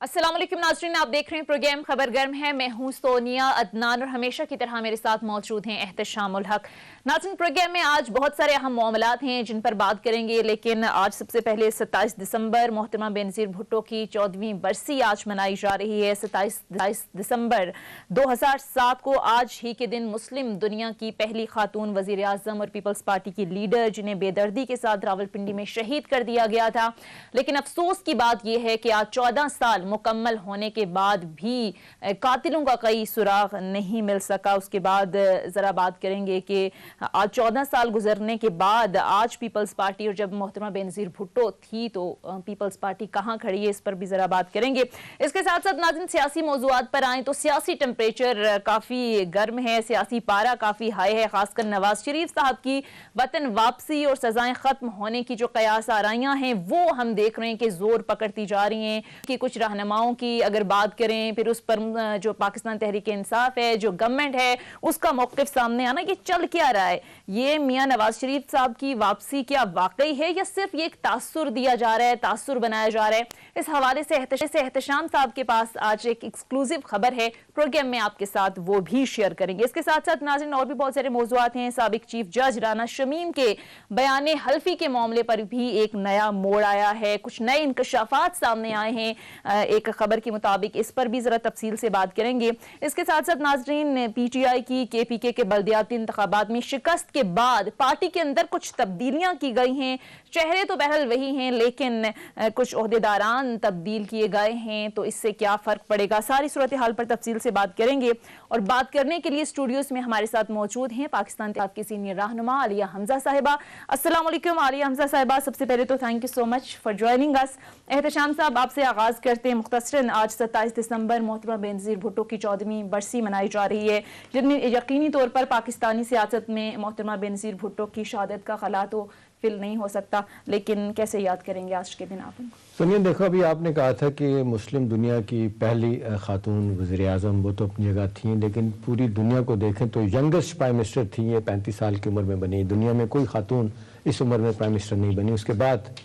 अस्सलाम वालेकुम नाज़रीन, आप देख रहे हैं प्रोग्राम खबर गर्म है। मैं हूं सोनिया अदनान और हमेशा की तरह मेरे साथ मौजूद हैं एहतशामुल हक। नाज़रीन, प्रोग्राम में आज बहुत सारे अहम मामलात हैं जिन पर बात करेंगे, लेकिन आज सबसे पहले 27 दिसंबर मोहतरमा बेनज़ीर भुट्टो की 14वीं बरसी आज मनाई जा रही है। 27 दिसंबर 2007 को आज ही के दिन मुस्लिम दुनिया की पहली खातून वज़ीर आज़म और पीपल्स पार्टी की लीडर, जिन्हें बेदर्दी के साथ रावलपिंडी में शहीद कर दिया गया था। लेकिन अफसोस की बात यह है कि आज 14 साल मुकम्मल होने के बाद भी कातिलों का कई सुराग नहीं मिल सका। उसके बाद जरा बात करेंगे कि आज 14 साल गुजरने के बाद आज पीपल्स पार्टी, और जब मोहतरमा बेनज़ीर भुट्टो थी तो पीपल्स पार्टी कहां खड़ी है, इस पर भी जरा बात करेंगे। इसके साथ साथ नाज़रीन सियासी मौज़ूआत पर आए तो सियासी टेम्परेचर काफी गर्म है, सियासी पारा काफी हाई है। खासकर नवाज शरीफ साहब की वतन वापसी और सजाएं खत्म होने की जो कयास आराइयां हैं वो हम देख रहे हैं कि जोर पकड़ती जा रही हैं। कि कुछ रहनुमाओं की अगर बात करें, फिर उस पर जो पाकिस्तान तहरीक इंसाफ है, जो गवर्नमेंट है, उसका मौक़िफ़ सामने आना कि चल क्या रहा है। ये मियां नवाज शरीफ साहब की वापसी क्या वाकई है या सिर्फ ये एक तासुर दिया जा रहा है, तासुर बनाया जा रहा है। इस हवाले से एहतशाम साहब के पास आज एक एक्सक्लूसिव खबर है, प्रोग्राम में आपके साथ वो भी शेयर करेंगे। इसके साथ साथ नाज़रीन और भी बहुत सारे मौज़ूआत हैं। साबिक चीफ जज राना शमीम के बयान हल्फी के मामले पर भी एक नया मोड़ आया है, कुछ नए इंकशाफात सामने आए हैं एक खबर के मुताबिक। इस पर भी जरा तफसील से बात करेंगे। इसके साथ साथ नाज़रीन पीटीआई की केपीके के बल्दियाती इंतखाबात में शिकस्त के बाद पार्टी के अंदर कुछ तब्दीलियां की गई हैं। चेहरे तो बहरहाल वही हैं, लेकिन कुछ ओहदेदारान तब्दील किए गए हैं, तो इससे क्या फर्क पड़ेगा, सारी सूरत हाल पर तफसील से बात करेंगे। और बात करने के लिए स्टूडियोज में हमारे साथ मौजूद हैं पाकिस्तान की सीनियर रहनुमा आलिया हमजा साहिबा। अस्सलाम वालेकुम आलिया हमजा साहिबा, सबसे पहले तो thank you so much for joining us. Ehtesham साहब, आपसे आगाज करते हैं। मुख्तसरन आज 27 दिसंबर मोहतरमा बेनज़ीर भुट्टो की 14वीं बरसी मनाई जा रही है, जिनमें यकीनी तौर पर पाकिस्तानी सियासत में मोहतरमा बेनज़ीर भुट्टो की शहादत का खला तो फिल नहीं हो सकता, लेकिन कैसे याद करेंगे आज के दिन आप उनको? सुनिए, देखो, अभी आपने कहा था कि मुस्लिम दुनिया की पहली खातून वज़ीर आज़म, वो तो अपनी जगह थी, लेकिन पूरी दुनिया को देखें तो यंगेस्ट प्राइम मिनिस्टर थी। ये 35 साल की उम्र में बनी। दुनिया में कोई खातून इस उम्र में प्राइम मिनिस्टर नहीं बनी। उसके बाद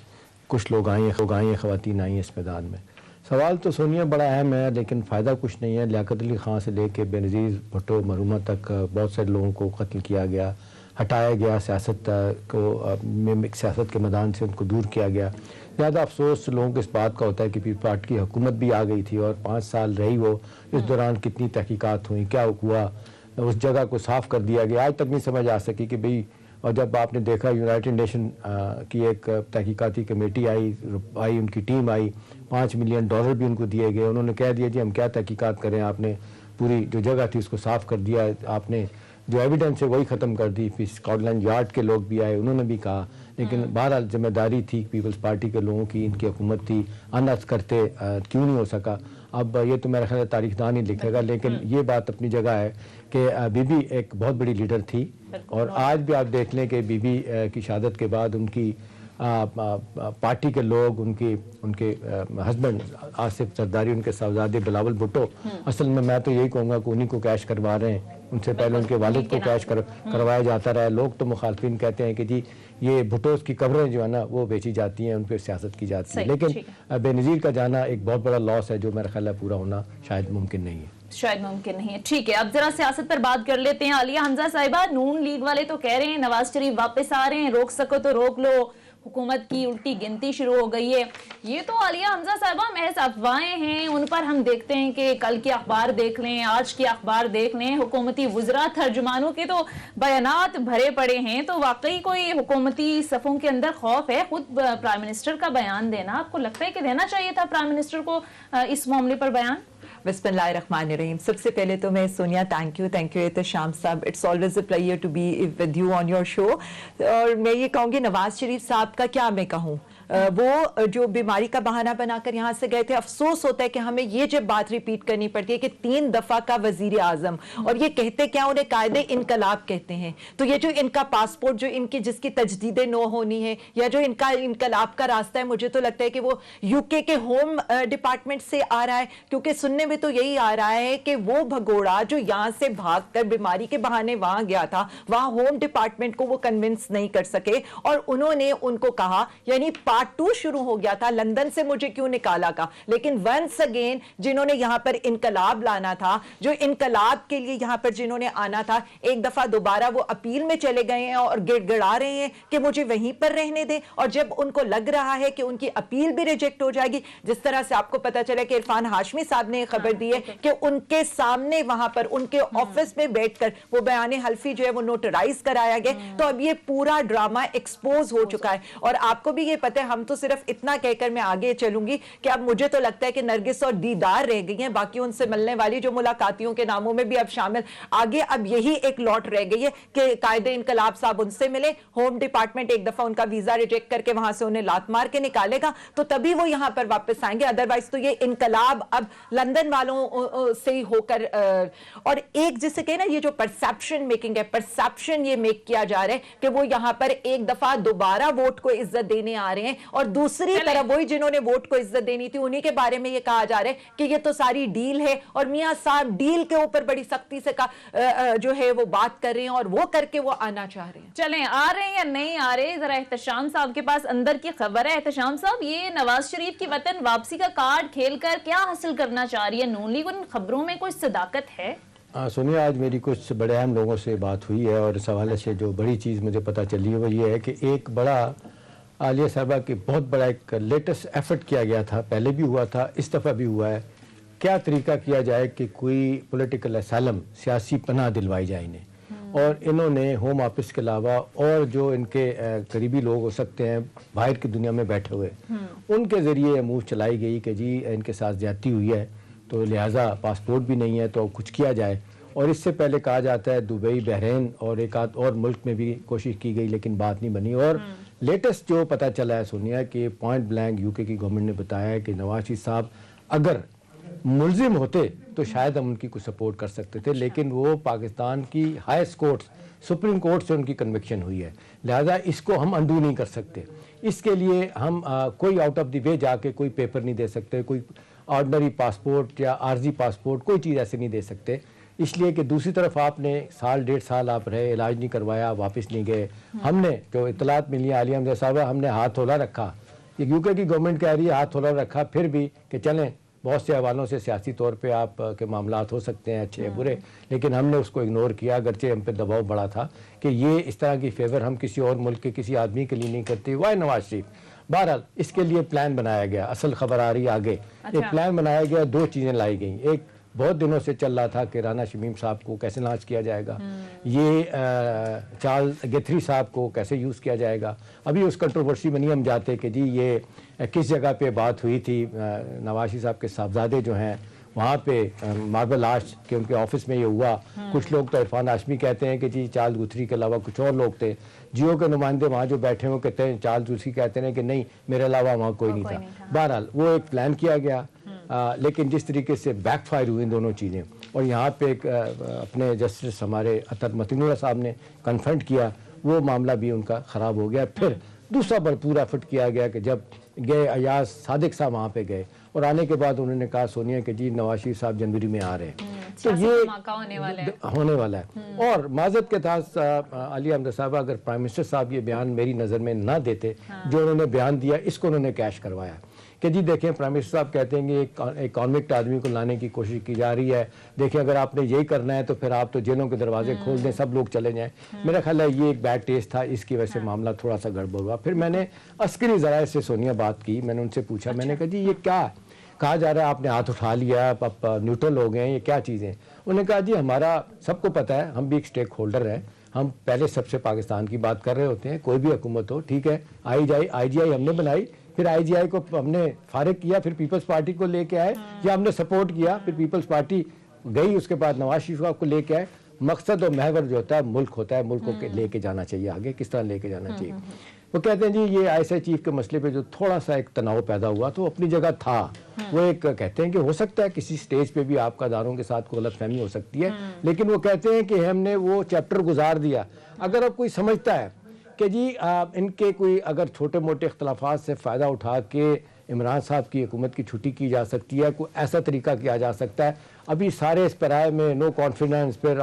कुछ लोग आई हैं, ख़वातीन आई हैं इस मैदान में। सवाल तो सोनिया बड़ा अहम है, लेकिन फ़ायदा कुछ नहीं है। लियाकत अली ख़ान से लेके बेनज़ीर भुट्टो मरहूमा तक बहुत सारे लोगों को कत्ल किया गया, हटाया गया, सियासत के मैदान से उनको दूर किया गया। ज़्यादा अफसोस लोगों को इस बात का होता है कि पीपल्स पार्टी की हुकूमत भी आ गई थी और 5 साल रही वो। इस दौरान कितनी तहकीकात हुई, क्या हुआ, उस जगह को साफ़ कर दिया गया, आज तक नहीं समझ आ सकी कि भाई। और जब आपने देखा यूनाइटेड नेशन की एक तहकीकाती कमेटी आई, उनकी टीम आई, $5 मिलियन भी उनको दिए गए। उन्होंने कह दिया जी हम क्या तहकीकात करें, आपने पूरी जो जगह थी उसको साफ़ कर दिया, आपने जो एविडेंस है वही ख़त्म कर दी। फिर स्कॉटलैंड यार्ड के लोग भी आए, उन्होंने भी कहा, लेकिन बहरहाल जिम्मेदारी थी पीपल्स पार्टी के लोगों की, इनकी हुकूमत थी, अनस करते क्यों नहीं हो सका। अब ये तो मेरा ख्याल है तारीखदान ही लिखेगा, लेकिन ये बात अपनी जगह है कि बीबी एक बहुत बड़ी लीडर थी। और आज भी आप देख लें कि बीबी की शहादत के बाद उनकी पार्टी के लोग, उनके हस्बैंड आसिफ जरदारी, उनके साहबजादे बिलावल भुट्टो, असल में मैं तो यही कहूँगा कि उन्हीं को कैश करवा रहे हैं। उनसे पहले उनके वालिद को कैश करवाया जाता रहा है। लोग तो मुखालफिन कहते हैं कि जी ये भुट्टोस की कब्रें जो है ना वो बेची जाती हैं, उन पर सियासत की जाती है। लेकिन बेनज़ीर का जाना एक बहुत बड़ा लॉस है, जो मेरा ख्याल है पूरा होना शायद मुमकिन नहीं है। शायद मुमकिन नहीं है। ठीक है, अब जरा सियासत पर बात कर लेते हैं। आलिया हमजा साहिबा, नून लीग वाले तो कह रहे हैं नवाज शरीफ वापस आ रहे हैं, रोक सको तो रोक लो, हुकूमत की उल्टी गिनती शुरू हो गई है। ये तो आलिया हमजा साहिबा महज अफवाहें हैं। उन पर हम देखते हैं कि कल के अखबार देख लें, आज के अखबार देख लें, हुकूमती वुज़रा तर्जुमानों के तो बयानात भरे पड़े हैं। तो वाकई कोई हुकूमती सफ़ों के अंदर खौफ है? खुद प्राइम मिनिस्टर का बयान देना, आपको लगता है कि देना चाहिए था प्राइम मिनिस्टर को इस मामले पर बयान? बिस्मिल्लाहिर्रहमानिर्रहीम। सबसे पहले तो मैं सोनिया थैंक यू एहतशाम साहब, it's always a pleasure to be with you on your show. और मैं ये कहूँगी नवाज शरीफ साहब का क्या मैं कहूँ, वो जो बीमारी का बहाना बनाकर यहाँ से गए थे। अफसोस होता है कि हमें ये जब बात रिपीट करनी पड़ती है कि 3 दफा का वजीर आजम, और ये कहते क्या, उन्हें कायदे इनकलाब कहते हैं। तो ये जो इनका पासपोर्ट, जो इनकी जिसकी तजदीद नो होनी है, या जो इनका इनकलाब का रास्ता है, मुझे तो लगता है कि वो यूके के होम डिपार्टमेंट से आ रहा है। क्योंकि सुनने में तो यही आ रहा है कि वो भगोड़ा जो यहाँ से भागकर बीमारी के बहाने वहां गया था, वहां होम डिपार्टमेंट को वो कन्विंस नहीं कर सके और उन्होंने उनको कहा, यानी पार्ट 2 शुरू हो गया था, लंदन से मुझे क्यों निकाला का, लेकिन वंस अगेन जिन्होंने यहां पर इनकलाब लाना था, जो इनकलाब के लिए यहां पर जिन्होंने आना था, एक दफा दोबारा वो अपील में चले गए हैं और गिड़गिड़ा रहे हैं कि मुझे वहीं पर रहने दें। और जब उनको लग रहा है कि उनकी अपील भी रिजेक्ट हो जाएगी, जिस तरह से आपको पता चला कि इरफान हाशमी साहब ने खबर दी है कि उनके सामने वहां पर उनके ऑफिस में बैठकर वो बयान हल्फी जो है वो नोटराइज कराया गया, तो अब ये पूरा ड्रामा एक्सपोज हो चुका है। और आपको भी ये पता है, हम तो सिर्फ इतना कहकर मैं आगे चलूंगी कि अब मुझे तो लगता है कि नरगिस और दीदार रह गई हैं, बाकी उनसे मिलने वाली जो मुलाकातियों के नामों में भी अब शामिल, आगे अब यही एक लॉट रह गई है कि कायदे इनकलाब साहब उनसे मिले, होम डिपार्टमेंट एक दफा उनका वीजा रिजेक्ट करके वहां से उन्हें लात मार के निकालेगा तो तभी वो यहां पर वापस आएंगे, अदरवाइज तो ये इनकलाब अब लंदन वालों से ही होकर। और एक जिसे कहे ना, ये जो परसेप्शन मेकिंग है, परसेप्शन ये मेक किया जा रहा है कि वो यहां पर एक दफा दोबारा वोट को इज्जत देने आ रहे हैं, और दूसरी तरफ वही जिन्होंने वोट को इज्जत देनी थी उन्हीं के बारे में ये कहा जा रहा है कि ये तो सारी डील है, और मियां साहब डील के ऊपर बड़ी सख्ती से जो है वो बात कर रहे हैं और वो करके वो आना चाह रहे हैं। चलें, आ रहे हैं या नहीं आ रहे, जरा एहतशाम साहब के पास अंदर की खबर है। एहतशाम साहब, ये नवाज शरीफ की वतन वापसी का कार्ड खेलकर क्या हासिल करना चाह रही है नून लीग? उन खबरों में कोई सदाकत है? सुनिए, आज मेरी कुछ बड़े अहम लोगों से बात हुई है और इस हवाले से जो बड़ी चीज़ मुझे पता चली है वो ये है कि एक बड़ा आलिया साहबा की बहुत बड़ा एक लेटेस्ट एफर्ट किया गया था, पहले भी हुआ था, इस दफ़ा भी हुआ है। क्या तरीका किया जाए कि कोई पॉलिटिकल असैलम, सियासी पनाह दिलवाई जाए इन्हें, और इन्होंने होम ऑफिस के अलावा और जो इनके करीबी लोग हो सकते हैं बाहर की दुनिया में बैठे हुए, उनके ज़रिए मूव चलाई गई कि जी इनके साथ ज्यादती हुई है तो लिहाजा पासपोर्ट भी नहीं है तो कुछ किया जाए। और इससे पहले कहा जाता है दुबई, बहरीन और एक आध और मुल्क में भी कोशिश की गई लेकिन बात नहीं बनी। और लेटेस्ट जो पता चला है सोनिया कि पॉइंट ब्लैंक यूके की गवर्नमेंट ने बताया है कि नवाज शरीफ साहब अगर मुलजिम होते तो शायद हम उनकी कुछ सपोर्ट कर सकते थे, लेकिन वो पाकिस्तान की हाईएस्ट कोर्ट सुप्रीम कोर्ट से उनकी कन्विक्शन हुई है, लिहाजा इसको हम अंडू नहीं कर सकते। इसके लिए हम कोई आउट ऑफ द वे जाके कोई पेपर नहीं दे सकते, कोई ऑर्डनरी पासपोर्ट या आर्जी पासपोर्ट कोई चीज़ ऐसे नहीं दे सकते, इसलिए कि दूसरी तरफ आपने साल डेढ़ साल आप रहे, इलाज नहीं करवाया, वापस नहीं गए। हमने जो इतलात मिली आलिया हमजा साहब, हमने हाथ होला रखा, यूके की गवर्नमेंट कह रही है हाथ होला रखा, फिर भी कि चलें बहुत से हवालों से सियासी तौर पे आप के मामलात हो सकते हैं अच्छे बुरे, लेकिन हमने उसको इग्नोर किया, अगरचे हम पे दबाव बड़ा था कि ये इस तरह की फेवर हम किसी और मुल्क के किसी आदमी के लिए नहीं करते। वाई नवाज शरीफ, बहरहाल इसके लिए प्लान बनाया गया, असल खबर आ रही है आगे। एक प्लान बनाया गया, दो चीज़ें लाई गई, एक बहुत दिनों से चल रहा था कि राना शमीम साहब को कैसे लॉन्च किया जाएगा, ये चार्ल्स गेथरी साहब को कैसे यूज़ किया जाएगा। अभी उस कंट्रोवर्सी में नहीं हम जाते कि जी ये किस जगह पे बात हुई थी, नवाज शरीफ साहब के साहबजादे जो हैं वहाँ पे मार्बल आर्च के उनके ऑफिस में ये हुआ। कुछ लोग तो इरफान हाशमी कहते हैं कि जी चार्ल्स गुथरी के अलावा कुछ और लोग थे, जियो के नुमाइंदे वहाँ जो बैठे हुए कहते हैं, चार्ल्स गुथरी कहते हैं कि नहीं मेरे अलावा वहाँ कोई नहीं था। बहरहाल वो एक प्लान किया गया, लेकिन जिस तरीके से बैकफायर हुई इन दोनों चीज़ें, और यहाँ पे एक अपने जस्टिस हमारे अतर मतीनुल्लाह साहब ने कन्फ्रंट किया, वो मामला भी उनका ख़राब हो गया। फिर दूसरा पूरा फिट किया गया कि जब गए अयाज सादिक साहब वहाँ पे गए और आने के बाद उन्होंने कहा सोनिया कि जी नवाज शरीफ साहब जनवरी में आ रहे हैं, तो ये होने वाला है। और माजरत के साथ आलिया हमजा साहब, अगर प्राइम मिनिस्टर साहब ये बयान मेरी नज़र में ना देते, जो उन्होंने बयान दिया इसको उन्होंने कैश करवाया कि जी देखें प्राइम मिनिस्टर साहब कहते हैं कि एक कॉन्विक्ट आदमी को लाने की कोशिश की जा रही है, देखें अगर आपने यही करना है तो फिर आप तो जेलों के दरवाजे खोल दें, सब लोग चले जाएं। मेरा ख्याल है ये एक बैड टेस्ट था, इसकी वजह से मामला थोड़ा सा गड़बड़ हुआ। फिर मैंने अस्करी ज़राए से सोनिया बात की, मैंने उनसे पूछा, मैंने कहा जी ये क्या कहा जा रहा है, आपने हाथ उठा लिया, आप न्यूट्रल हो गए, ये क्या चीज़ें? उन्होंने कहा जी हमारा सबको पता है, हम भी एक स्टेक होल्डर हैं, हम पहले सबसे पाकिस्तान की बात कर रहे होते हैं, कोई भी हुकूमत हो, ठीक है। IGI हमने बनाई, फिर IGI को हमने फारिग किया, फिर पीपल्स पार्टी को लेके आए, या हमने सपोर्ट किया, फिर पीपल्स पार्टी गई, उसके बाद नवाज शरीफ को लेके आए। मकसद और महवर जो होता है मुल्क होता है, मुल्क को लेके जाना चाहिए आगे, किस तरह लेके जाना चाहिए। वो कहते हैं जी ये ISI चीफ के मसले पे जो थोड़ा सा एक तनाव पैदा हुआ तो अपनी जगह था। वो एक कहते हैं कि हो सकता है किसी स्टेज पे भी आपका दारों के साथ कोई गलतफहमी हो सकती है, लेकिन वो कहते हैं कि हमने वो चैप्टर गुजार दिया। अगर अब कोई समझता है कि जी इनके कोई अगर छोटे मोटे इख्तलाफात से फ़ायदा उठा के इमरान साहब की हुकूमत की छुट्टी की जा सकती है, कोई ऐसा तरीका किया जा सकता है। अभी सारे इस पराए में नो कॉन्फिडेंस, फिर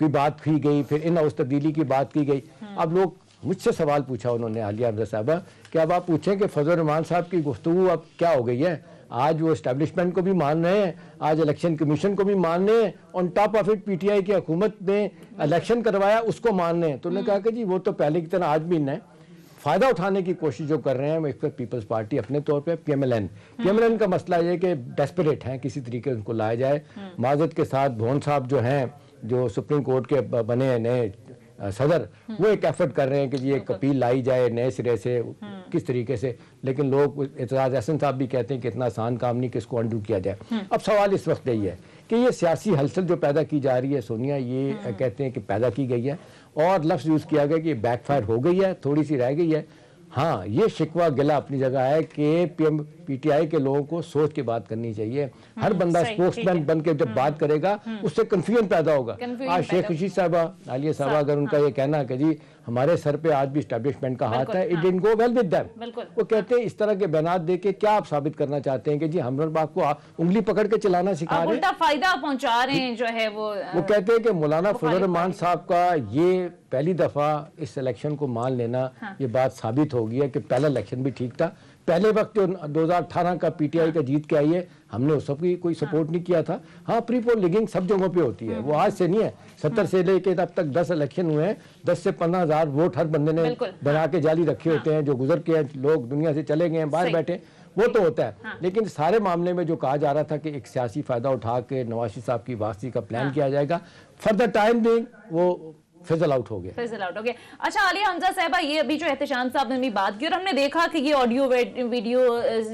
की बात की गई, फिर इन हाउस तब्दीली की बात की गई। अब लोग मुझसे सवाल पूछा उन्होंने आलिया हमजा साहबा कि अब आप पूछें कि फजल रहमान साहब की गुफ्तगू अब क्या हो गई है, आज वो एस्टेब्लिशमेंट को भी मान रहे हैं, आज इलेक्शन कमीशन को भी मान रहे हैं, on top of it PTI की हुकूमत ने इलेक्शन करवाया उसको मान रहे हैं। तो उन्होंने कहा कि जी वो तो पहले की तरह आज भी नहीं, फ़ायदा उठाने की कोशिश जो कर रहे हैं एक तो पीपल्स पार्टी अपने तौर पे पीएमएलएन का मसला ये कि डेस्परेट हैं, किसी तरीके उनको लाया जाए। माजद के साथ भवन साहब जो हैं, जो सुप्रीम कोर्ट के बने नए सदर, वो एक एफर्ट कर रहे हैं कि जी एक अपील लाई जाए नए सिरे से, किस तरीके से, लेकिन लोग एतजाज हसन साहब भी कहते हैं कि इतना आसान काम नहीं कि इसको अंडू किया जाए। अब सवाल इस वक्त यही है कि ये सियासी हलचल जो पैदा की जा रही है सोनिया, ये कहते हैं कि पैदा की गई है और लफ्ज़ यूज़ किया गया कि बैकफायर हो गई है, थोड़ी सी रह गई है। हाँ, ये शिकवा गिला अपनी जगह है कि पीटीआई के लोगों को सोच के बात करनी चाहिए। हर बंदा स्पोक्समैन बन के जब बात करेगा उससे कंफ्यूजन पैदा होगा। आज शेख रशीद साहबा, आलिया साहबा, अगर उनका ये कहना कि जी हमारे सर पे आज भी एस्टेब्लिशमेंट का हाथ है, it didn't go well with them. वो कहते हैं इस तरह के बयान दे के क्या आप साबित करना चाहते हैं कि जी हम आपको उंगली पकड़ के चलाना सिखा रहे हैं, उल्टा फायदा पहुंचा रहे हैं जो है वो कहते हैं कि मौलाना फजल रहमान साहब का ये पहली दफा इस इलेक्शन को मान लेना, ये बात साबित हो गई है कि पहला इलेक्शन भी ठीक था। पहले वक्त जो 2018 का पीटीआई का जीत के आई है, हमने उस सबकी कोई सपोर्ट नहीं किया था। हाँ, प्री पोल लिगिंग सब जगहों पे होती है, वो आज से नहीं है। 70 से लेके अब तक 10 इलेक्शन हुए हैं, 10 से 15,000 वोट हर बंदे ने बना के जाली रखे होते हैं, जो गुजर के लोग दुनिया से चले गए हैं, बाहर बैठे, वो तो होता है। लेकिन सारे मामले में जो कहा जा रहा था कि एक सियासी फायदा उठा के नवाज शरीफ साहब की वापसी का प्लान किया जाएगा, फॉर द टाइम बिंग वो फिजल आउट हो गया। अच्छा, आलिया हमजा साहबा, ये अभी जो एहतशाम साहब ने भी बात की और हमने देखा कि ये ऑडियो वीडियो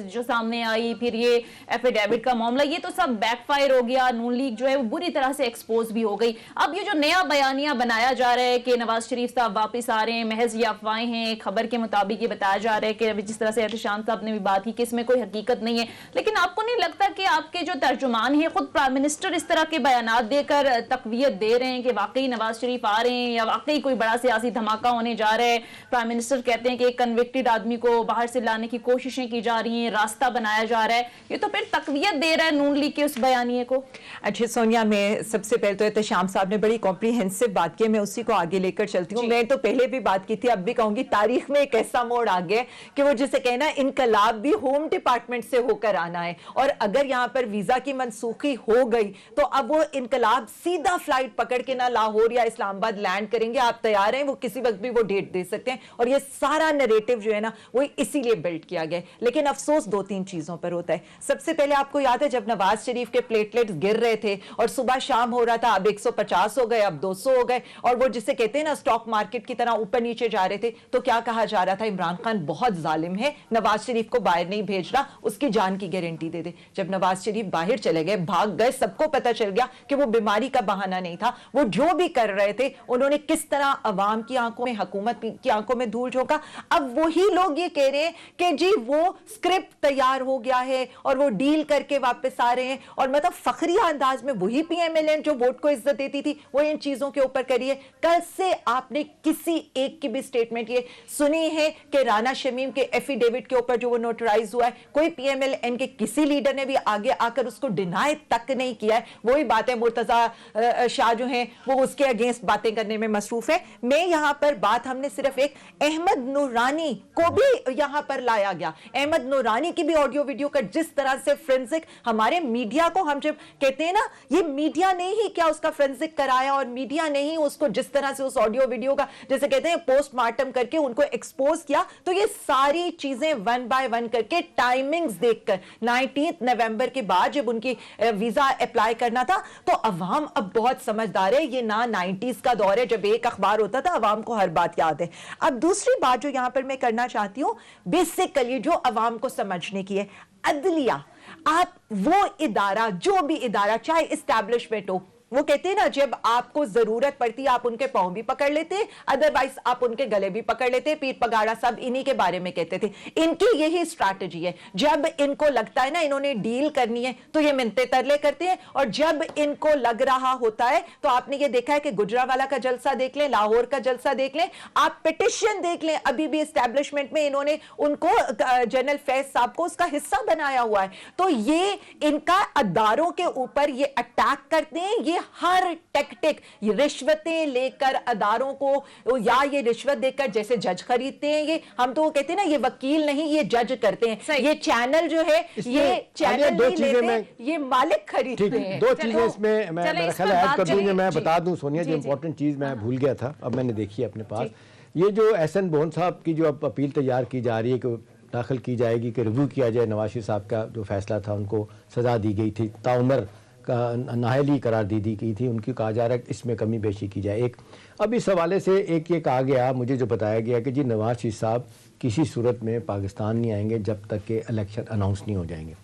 जो सामने आई, फिर ये एफिडेविट का मामला, ये तो सब बैकफायर हो गया। नून लीग जो है वो बुरी तरह से एक्सपोज भी हो गई। अब ये जो नया बयानिया बनाया जा रहा है कि नवाज शरीफ साहब वापस आ रहे हैं, महज ये अफवाहें हैं, खबर के मुताबिक ये बताया जा रहा है कि अभी जिस तरह से एहतशाम साहब ने भी बात की कि इसमें कोई हकीकत नहीं है, लेकिन आपको नहीं लगता कि आपके जो तर्जुमान है, खुद प्राइम मिनिस्टर इस तरह के बयान देकर तकवीयत दे रहे हैं कि वाकई नवाज शरीफ आ रहे हैं या वाकई कोई बड़ा सियासी धमाका होने जा रहा है? प्राइम मिनिस्टर कहते हैं कि एक कन्विक्टेड आदमी को बाहर से लाने की कोशिशें की जा रही हैं, रास्ता बनाया जा रहा है, ये तो फिर तकवीयत दे रहा है नून लीग के उस बयानिए को। अच्छा सोनिया, मैं सबसे पहले तो एहतशाम साहब ने बड़ी कॉम्प्रिहेंसिव बात की, मैं उसी को आगे लेकर चलती हूँ। मैं तो पहले भी बात की थी, अब भी कहूंगी, तारीख में एक ऐसा मोड़ आ गया कि वो जिसे कहना इनकलाब भी होम डिपार्टमेंट से होकर आना है, और अगर यहाँ पर वीजा की मनसूखी हो गई तो अब वो इनकलाब सीधा फ्लाइट पकड़ के ना लाहौर या इस्लामाबाद लैंड करेंगे। आप तैयार हैं, वो किसी वक्त भी वो डेट दे सकते हैं, और ये सारा नैरेटिव जो है ना वो इसीलिए बिल्ड किया गया। लेकिन अफसोस दो तीन चीजों पर होता है। सबसे पहले आपको याद है जब नवाज शरीफ के प्लेटलेट्स गिर रहे थे और सुबह शाम हो रहा था, अब 150 हो गए, अब 200 हो गए, और वो जिसे कहते हैं ना स्टॉक मार्केट की तरह ऊपर नीचे जा रहे थे, तो क्या कहा जा रहा था? इमरान खान बहुत जालिम है, नवाज शरीफ को बाहर नहीं भेज रहा, उसकी जान की गारंटी दे दे। जब नवाज शरीफ बाहर चले गए, भाग गए, सबको पता चल गया कि वो बीमारी का बहाना नहीं था, वो जो भी कर रहे थे उन्होंने किस तरह अवाम की आंखों में, हुकूमत की आंखों में धूल झोंका। अब वही लोग ये कह रहे हैं कि जी वो स्क्रिप्ट तैयार हो गया है और वो डील करके वापस आ रहे हैं, और मतलब फखरिया अंदाज में वही पीएमएलएन जो वोट को इज्जत देती थी वो इन चीजों के ऊपर करिए। कल से आपने किसी एक की भी स्टेटमेंट ये सुनी है कि राना शमीम के एफिडेविट के ऊपर जो वो नोटराइज हुआ है, कोई पीएमएलएन के किसी लीडर ने भी आगे आकर उसको डिनाई तक नहीं किया है। वही बात है, मुर्तजा शाह जो है वो उसके अगेंस्ट बातें करने में मसरूफ है। मैं यहां पर बात, हमने सिर्फ एक अहमद नूरानी को भी यहां पर लाया गया, अहमद नूरानी की भी ऑडियो वीडियो का जिस तरह से फोरेंसिक हमारे मीडिया को, हम जब कहते हैं ना ये मीडिया ने ही क्या उसका फोरेंसिक कराया और मीडिया ने ही उसको जिस तरह से उस ऑडियो वीडियो का जैसे कहते हैं पोस्टमार्टम करके उनको एक्सपोज किया, तो ये सारी चीजें वन बाय वन करके टाइमिंग्स देखकर 19 नवंबर के बाद जब उनकी वीजा अप्लाई करना था, तो अवाम अब बहुत समझदार है। ये ना 90s का दौर है जब एक अखबार होता था, अवाम को हर बात याद है। अब दूसरी बात जो यहां पर मैं करना चाहती हूं, बेसिकली जो अवाम को समझने की है, अदलिया, आप वो इदारा, जो भी इदारा चाहे इस्टेब्लिशमेंट हो, वो कहते हैं ना जब आपको जरूरत पड़ती है आप उनके पांव भी पकड़ लेते हैं, अदरवाइज आप उनके गले भी पकड़ लेते हैं। पीर पगाड़ा सब इन्हीं के बारे में कहते थे। इनकी यही स्ट्रैटेजी है, जब इनको लगता है ना इन्होंने डील करनी है तो ये मिन्नते तरले करते हैं, और जब इनको लग रहा होता है तो आपने ये देखा है कि गुजरावाला का जलसा देख लें, लाहौर का जलसा देख लें, आप पिटिशन देख लें, अभी भी एस्टेब्लिशमेंट में इन्होंने उनको जनरल फैज साहब को उसका हिस्सा बनाया हुआ है। तो ये इनका अदारों के ऊपर ये अटैक करते हैं, ये हर टैक्टिक, ये रिश्वतें लेकर अदारों को, या ये रिश्वत देकर जैसे जज खरीदते हैं, ये हम तो कहते हैं ना ये वकील नहीं ये जज करते हैं, ये चैनल जो है ये चैनल नहीं लेते, ये मालिक खरीदते हैं। दो चीजें इसमें मैं मेरा ख्याल ऐड कर दूं, मैं बता दूं सोनिया, जो इम्पोर्टेंट चीज मैं भूल गया था, अब मैंने देखी है अपने पास। ये जो एहसन बोन साहब की जो अब अपील तैयार की जा रही है कि दाखिल की जाएगी कि रिव्यू किया जाए, नवाज शरीफ साहब का जो फैसला था, उनको सजा दी गई थी, ताउमर का नाहली करार दी गई थी, उनकी कहा जा रहा है कि इसमें कमी बेशी की जाए। एक अब इस हवाले से एक ये कहा गया, मुझे जो बताया गया कि जी नवाज शरीफ साहब किसी सूरत में पाकिस्तान नहीं आएंगे जब तक के इलेक्शन अनाउंस नहीं हो जाएंगे।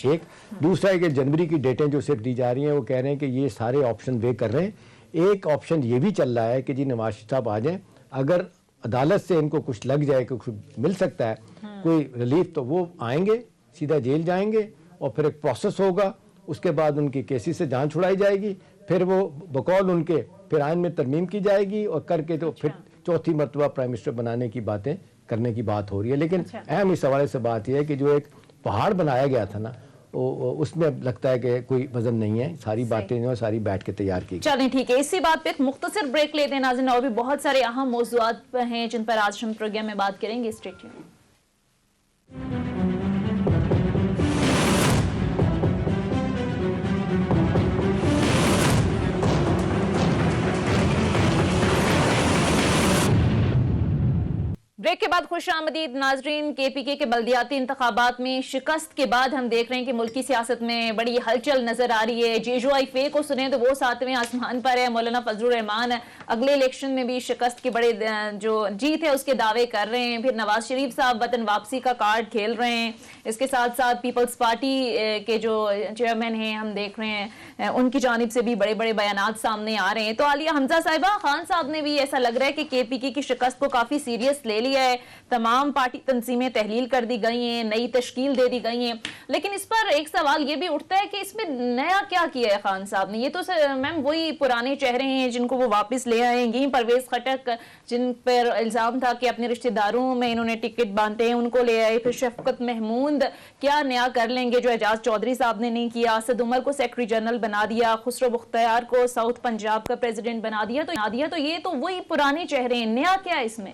एक दूसरा है कि जनवरी की डेटें जो सिर्फ दी जा रही हैं, वो कह रहे हैं कि ये सारे ऑप्शन वे कर रहे हैं। एक ऑप्शन ये भी चल रहा है कि जी नवाज शरीफ साहब आ जाएं, अगर अदालत से इनको कुछ लग जाए, कुछ मिल सकता है कोई रिलीफ, तो वो आएंगे, सीधा जेल जाएंगे और फिर एक प्रोसेस होगा, उसके बाद उनकी केसी से जान छुड़ाई जाएगी, फिर वो बकौल उनके फिर आइन में तरमीम की जाएगी और करके तो फिर चौथी मरतबा प्राइम मिनिस्टर बनाने की बातें करने की बात हो रही है। लेकिन अहम इस हवाले से बात यह है कि जो एक पहाड़ बनाया गया था ना, उसमें लगता है कि कोई वजन नहीं है, सारी बातें जो सारी बैठ के तैयार की। चलें ठीक है, इसी बात पे एक मुख्तसर ब्रेक लेते हैं नाज़रीन, और भी बहुत सारे अहम मौज़ूआत हैं जिन पर आज हम प्रोग्राम में बात करेंगे। Stay tuned. ब्रेक के बाद खुशामदीद नाजरीन। KPK के बल्दियाती इंतखाबात में शिकस्त के बाद हम देख रहे हैं कि मुल्की सियासत में बड़ी हलचल नजर आ रही है। JOIF को सुने तो वो 7वें आसमान पर है। मौलाना फजलुर रहमान अगले इलेक्शन में भी शिकस्त के बड़े जो जीत है उसके दावे कर रहे हैं। फिर नवाज शरीफ साहब वतन वापसी का कार्ड खेल रहे हैं। इसके साथ साथ पीपल्स पार्टी के जो चेयरमैन हैं हम देख रहे हैं उनकी जानिब से भी बड़े बड़े बयानात सामने आ रहे हैं। तो आलिया हमजा साहिबा, खान साहब ने भी ऐसा लग रहा है कि KPK की शिकस्त को काफी सीरियस ले लिया है। तमाम पार्टी तंजीमें तहलील कर दी गई हैं, नई तश्कील दे दी गई हैं। लेकिन इस पर एक सवाल ये भी उठता है कि इसमें नया क्या किया है खान साहब ने। ये तो मैम वही पुराने चेहरे हैं जिनको वो वापस ले आएंगे। परवेज खटक जिन पर इल्जाम था कि अपने रिश्तेदारों में इन्होंने टिकट बांधे हैं, उनको ले आए। फिर शफकत महमूद क्या नया कर लेंगे जो एजाज चौधरी साहब ने नहीं किया। असद उमर को सेक्रेटरी जनरल बना दिया। खुसरो मुख्तार को साउथ पंजाब का प्रेसिडेंट बना दिया। तो ये तो वही पुराने चेहरे हैं, नया क्या है इसमें?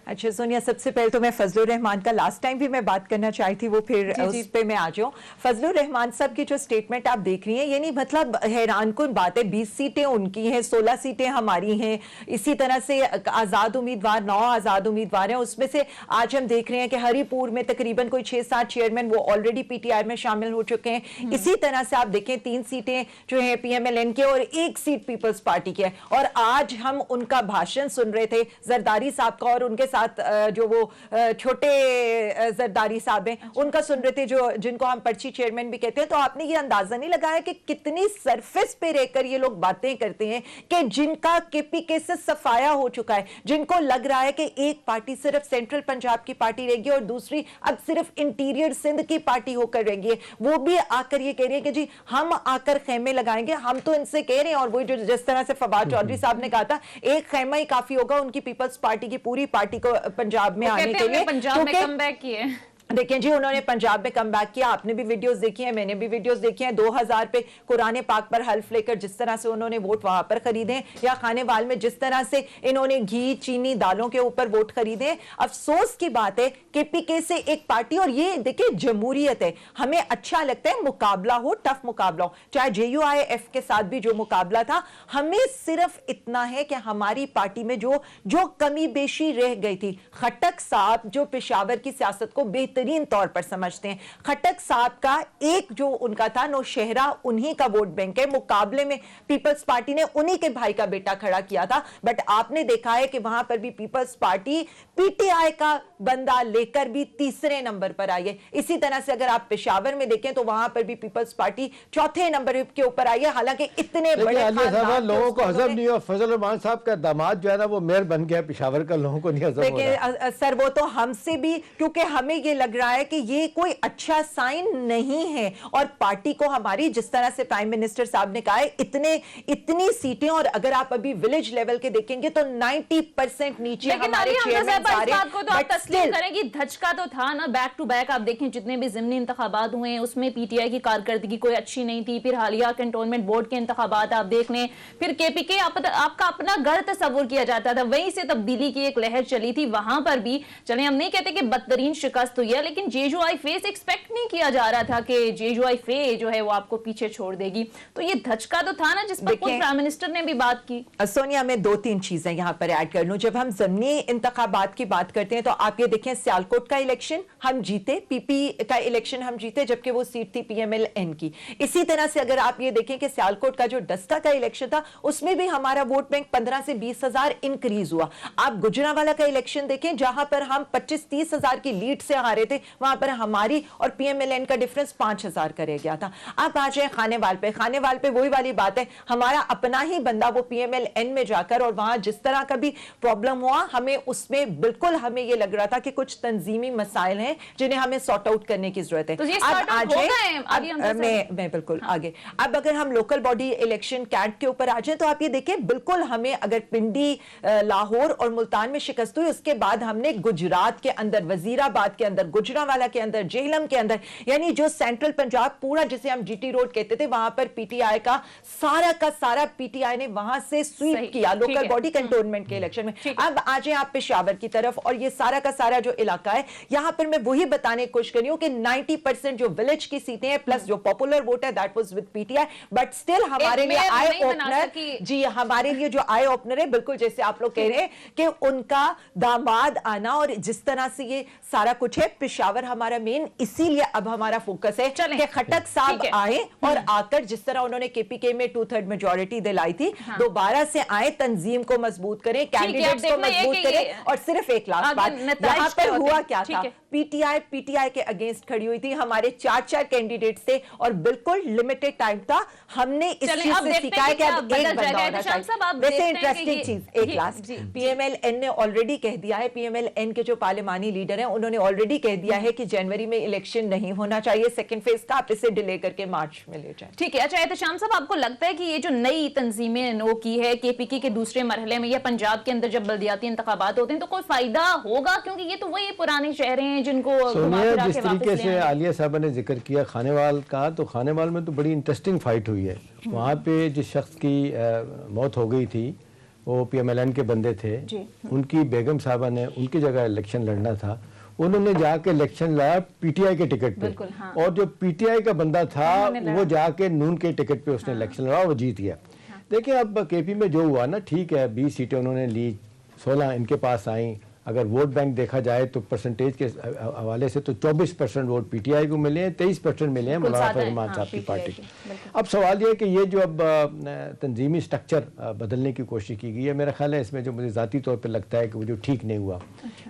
अच्छा सोनिया, सबसे पहले तो मैं फजलुर रहमान का लास्ट टाइम भी मैं बात करना चाही थी, वो फिर उस पे मैं आ जाऊं। फजलुर रहमान साहब की जो स्टेटमेंट आप देख रही हैं, यानी मतलब हैरान कुन बात है। 20 सीटें उनकी हैं, 16 सीटें हमारी हैं। इसी तरह से आज़ाद उम्मीदवार 9 आज़ाद उम्मीदवार हैं। उसमें से आज हम देख रहे हैं कि हरिपुर में तकरीबन कोई 6-7 चेयरमैन वो ऑलरेडी PTI में शामिल हो चुके हैं। इसी तरह से आप देखें 3 सीटें जो है PMLN के और 1 सीट पीपल्स पार्टी की है। और आज हम उनका भाषण सुन रहे थे जरदारी साहब का, और उनके जो वो छोटे जरदारी साहब हैं उनका सुन रहे थे, जो जिनको हम पर्ची चेयरमैन भी कहते हैं। तो आपने ये अंदाजा नहीं लगाया कि कितनी सरफेस पे रहकर ये लोग बातें करते हैं कि जिनका KPK से सफाया हो चुका है, जिनको लग रहा है कि एक पार्टी सिर्फ सेंट्रल पंजाब की पार्टी रहेगी और दूसरी अब सिर्फ इंटीरियर सिंध की पार्टी होकर रहेगी। वो भी आकर ये कह रही है कि जी हम आकर खेमे लगाएंगे। हम तो इनसे कह रहे हैं, और वो जो जिस तरह से फवाद चौधरी साहब ने कहा था, एक खेमा ही काफी होगा उनकी पीपल्स पार्टी की पूरी पार्टी को पंजाब में आने के लिए। पंजाब में कमबैक किए। देखिए जी, उन्होंने पंजाब में कम बैक किया। आपने भी वीडियोस देखी हैं, मैंने भी वीडियोस देखी हैं। 2000 पे कुरान पाक पर हल्फ लेकर जिस तरह से उन्होंने वोट वहां पर खरीदे, या खानेवाल में जिस तरह से इन्होंने घी चीनी दालों के ऊपर वोट खरीदे। अफसोस की बात है KPK से एक पार्टी, और ये देखिए जमहूरियत है, हमें अच्छा लगता है मुकाबला हो, टफ मुकाबला हो। चाहे JUIF के साथ भी जो मुकाबला था, हमें सिर्फ इतना है कि हमारी पार्टी में जो कमी बेशी रह गई थी। खट्टक साहब जो पेशावर की सियासत को बेहतरीन तौर पर समझते हैं। खट्टक साहब का एक जो उनका था नौशहरा, उन्हीं का वोट बैंक है। मुकाबले में पीपल्स पार्टी ने उन्हीं के भाई का बेटा खड़ा किया था, बट आपने देखा है कि वहां पर भी पीपल्स पार्टी PTI का बंदा लेकर भी तीसरे नंबर पर आई है। इसी तरह से अगर आप पेशावर में देखें तो वहां पर भी पीपल्स पार्टी चौथे नंबर के ऊपर आई है। हालांकि इतने बड़े लोगों को हजम नहीं हुआ। फजल रहमान साहब का दामाद जो है ना वो मेयर बन गया पेशावर का, लोगों को नहीं हजम हो रहा। सर वो तो हमसे भी, क्योंकि हमें ये लग रहा है कि ये कोई अच्छा साइन नहीं है। और पार्टी को हमारी, जिस तरह से प्राइम मिनिस्टर साहब ने कहा है, इतनी सीटें, और अगर आप अभी विलेज लेवल के देखेंगे तो 90% नीचे हमारे चेयरमैन आ रहे हैं। को तो आप तस्लीम करें कि धचका तो था ना, बैक टू बैक आप देखें जितने भी ज़िमनी इंतखाबात हुए हैं उसमें पीटीआई की कारकर्दगी कोई अच्छी नहीं थी। फिर हालिया कैंटोनमेंट बोर्ड के इंतखाबात आप देख लें, फिर केपीके आपका अपना घर तस्वुर किया जाता था, वहीं से तब्दीली की एक लहर चली थी। वहां पर भी चले, हम नहीं कहते कि बदतरीन शिकस्त हुई है, लेकिन जेजुआई फे से एक्सपेक्ट नहीं किया जा रहा था कि जेजुआई फे जो है वो आपको पीछे छोड़ देगी। तो ये धचका तो था ना जिस पर प्राइम मिनिस्टर ने भी बात की। सोनिया, मैं 2-3 चीजें यहां पर ऐड कर लूं। जब हम ज़मीनी इंतखाबात की बात करते हैं तो आप ये देखें, सियालकोट का इलेक्शन हम जीते, पीपी का इलेक्शन हम जीते, जबकि वो सीट थी पीएमएल-एन की। इसी तरह से अगर आप ये देखें कि सियालकोट का जो डस्टा का इलेक्शन था उसमें भी हमारा वोट बैंक 15 से 20 हजार इंक्रीज हुआ। आप गुजरांवाला का इलेक्शन देखें जहां पर हम 25-30 हजार की लीड से हारे थे, वहां पर हमारी और पीएमएल-एन का डिफरेंस 5 हजार कर गया था। आप आ जाए खानेवाल पे, खानेवाल पे वही वाली बात है, हमारा अपना ही बंदा वो पीएमएल-एन में जाकर, और वहां जिस तरह का भी प्रॉब्लम हुआ, हमें उसमें बिल्कुल हमें ये लग रहा था कि कुछ तंजीमी मसाइल हैं जिन्हें हमें सॉर्ट आउट करने की जरूरत है। तो ये अब आ जाए, मैं बिल्कुल आगे। अब अगर हम लोकल बॉडी इलेक्शन कैट के ऊपर आ जाए तो आप ये देखें, बिल्कुल हमें अगर पिंडी, लाहौर और मुल्तान में शिकस्त हुई, उसके बाद हमने गुजरात के अंदर, वजीराबाद के अंदर, गुजरांवाला के अंदर, जेहलम के अंदर, यानी जो सेंट्रल पंजाब पूरा जिसे हम जीटी रोड कहते थे, वहां पर पीटीआई का सारा पीटीआई ने वहां से स्वीप किया लोकल बॉडी कंटोनमेंट के इलेक्शन में। अब आ जाए आप पेशावर की तरफ, और ये सारा का सारा जो इलाका है, यहां पर मैं वही बताने की कोशिश कर रही हूं कि 90% जो विलेज की सीटें हैं प्लस जो पॉपुलर वोट है that was with PTI, but still हमारे लिए आई ओपनर, जी हमारे लिए जो आई ओपनर है, बिल्कुल जैसे आप लोग कह रहे हैं कि उनका दामाद आना, और जिस तरह से ये सारा कुछ है, पेशावर हमारा मेन, इसीलिए अब हमारा फोकस है कि खट्टक साहब आए और आकर जिस तरह उन्होंने केपीके में 2/3 मेजॉरिटी दिलाई थी, दोबारा से आए, तंजीम को मजबूत करें, कैंडिडेट्स को मजबूत करें। और सिर्फ एक लास्ट बात, यहाँ पर हुआ क्या था, पीटीआई के अगेंस्ट खड़ी हुई थी, हमारे 4 कैंडिडेट्स थे और बिल्कुल लिमिटेड टाइम था। हमने इस चीज से सीखा है कि अब एक बंदा होना चाहिए। वैसे इंटरेस्टिंग चीज एक लास्ट, पीएमएल-एन ने ऑलरेडी कह दिया है, पीएमएल-एन के जो पार्लिमानी लीडर हैं उन्होंने ऑलरेडी कह दिया है कि जनवरी में इलेक्शन नहीं होना चाहिए, सेकंड फेज का, आप इसे डिले करके मार्च में ले जाए। ठीक है। अच्छा एहतशाम साहब, आपको लगता है कि ये जो नई तंजीमें नो की है केपीके के दूसरे मरहले में या पंजाब के अंदर जब बल्दियाती इंतखाबात होते हैं तो कोई फायदा होगा? क्योंकि ये तो वही पुराने शहर हैं जिनको जिस तरीके से आलिया साहब ने जिक्र किया खानेवाल का, तो खानेवाल में तो बड़ी इंटरेस्टिंग फाइट हुई है। वहाँ पे जिस शख्स की मौत हो गई थी वो पीएमएल-एन के बंदे थे, उनकी बेगम साहबा ने उनकी जगह इलेक्शन लड़ना था, उन्होंने जाके इलेक्शन लड़ा पीटीआई के टिकट पे, हाँ। और जो पीटीआई का बंदा था वो जाके नून के टिकट पे उसने इलेक्शन लड़ा और वो जीत गया। देखिए अब केपी में जो हुआ ना, ठीक है 20 सीटें उन्होंने ली, 16 इनके पास आई। अगर वोट बैंक देखा जाए तो परसेंटेज के हवाले से तो 24% वोट पीटीआई को मिले हैं, 23% मिले हैं मौलाना फजल रहमान साहब की पार्टी को। अब सवाल ये है कि ये जो अब तंजीमी स्ट्रक्चर बदलने की कोशिश की गई है, मेरा ख्याल है इसमें जो मुझे ज़ाती तौर पे लगता है कि वो जो ठीक नहीं हुआ।